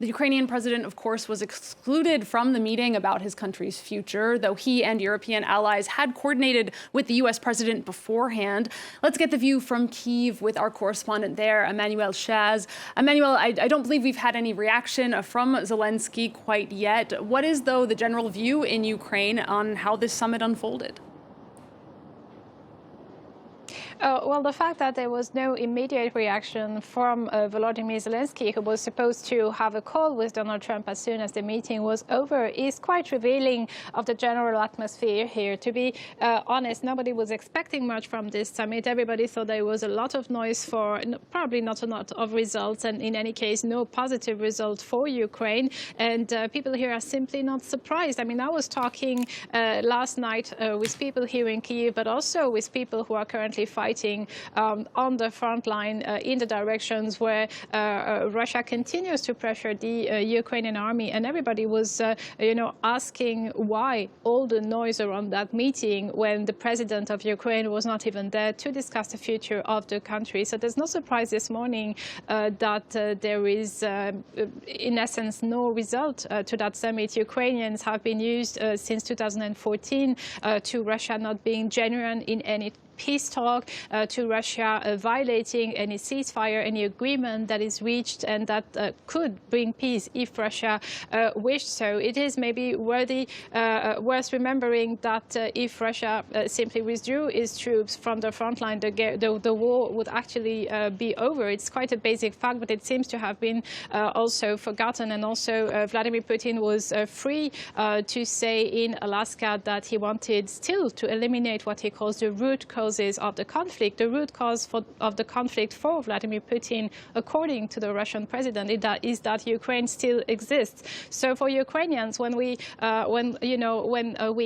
The Ukrainian president, of course, was excluded from the meeting about his country's future, though he and European allies had coordinated with the U.S. president beforehand. Let's get the view from Kyiv with our correspondent there, Emmanuelle Chaze. Emmanuelle, I don't believe we've had any reaction from Zelensky quite yet. What is, though, the general view in Ukraine on how this summit unfolded? Well, the fact that there was no immediate reaction from Volodymyr Zelensky, who was supposed to have a call with Donald Trump as soon as the meeting was over, is quite revealing of the general atmosphere here. To be honest, nobody was expecting much from this summit. Everybody thought there was a lot of noise for probably not a lot of results, and in any case, no positive result for Ukraine. And people here are simply not surprised. I mean, I was talking last night with people here in Kyiv, but also with people who are currently fighting on the front line in the directions where Russia continues to pressure the Ukrainian army. And everybody was, asking why all the noise around that meeting when the president of Ukraine was not even there to discuss the future of the country. So there's no surprise this morning that there is, in essence, no result to that summit. Ukrainians have been used since 2014 to Russia not being genuine in any peace talk, to Russia violating any ceasefire, any agreement that is reached and that could bring peace if Russia wished so. It is maybe worth remembering that if Russia simply withdrew its troops from the front line, the war would actually be over. It's quite a basic fact, but it seems to have been also forgotten. And also Vladimir Putin was free to say in Alaska that he wanted still to eliminate what he calls the root causes of the conflict. The root cause of the conflict for Vladimir Putin, according to the Russian president, is that Ukraine still exists. So for Ukrainians, when we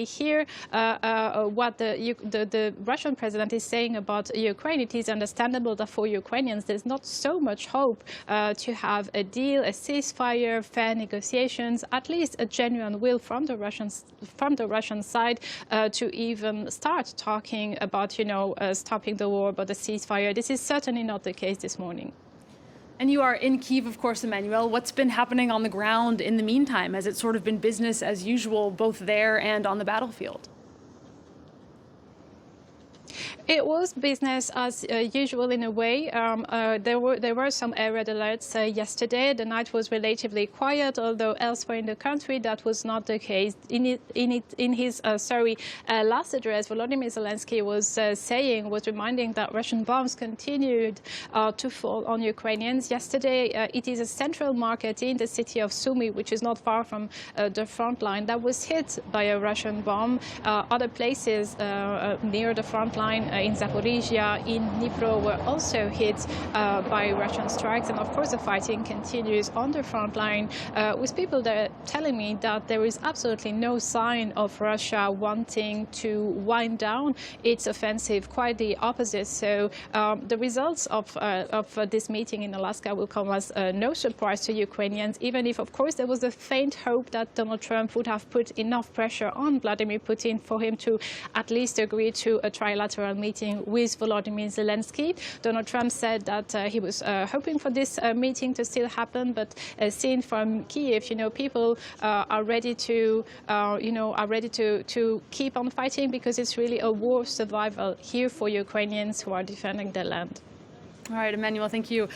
hear what the Russian president is saying about Ukraine, it is understandable that for Ukrainians there's not so much hope to have a deal, a ceasefire, fair negotiations, at least a genuine will from the Russian side to even start talking about stopping the war, but the ceasefire. This is certainly not the case this morning. And you are in Kyiv, of course, Emmanuelle. What's been happening on the ground in the meantime? Has it sort of been business as usual, both there and on the battlefield? It was business as usual in a way. There were some air raid alerts yesterday. The night was relatively quiet, although elsewhere in the country that was not the case. In his last address, Volodymyr Zelensky was reminding that Russian bombs continued to fall on Ukrainians. Yesterday, it is a central market in the city of Sumy, which is not far from the front line, that was hit by a Russian bomb. Other places near the front line in Zaporizhia, in Dnipro, were also hit by Russian strikes. And of course, the fighting continues on the front line, with people there telling me that there is absolutely no sign of Russia wanting to wind down its offensive, quite the opposite. So the results of this meeting in Alaska will come as no surprise to Ukrainians, even if, of course, there was a faint hope that Donald Trump would have put enough pressure on Vladimir Putin for him to at least agree to a trilateral meeting with Volodymyr Zelensky. Donald Trump said that he was hoping for this meeting to still happen, but seen from Kyiv, people are ready to keep on fighting, because it's really a war of survival here for Ukrainians who are defending their land. All right, Emmanuelle, thank you.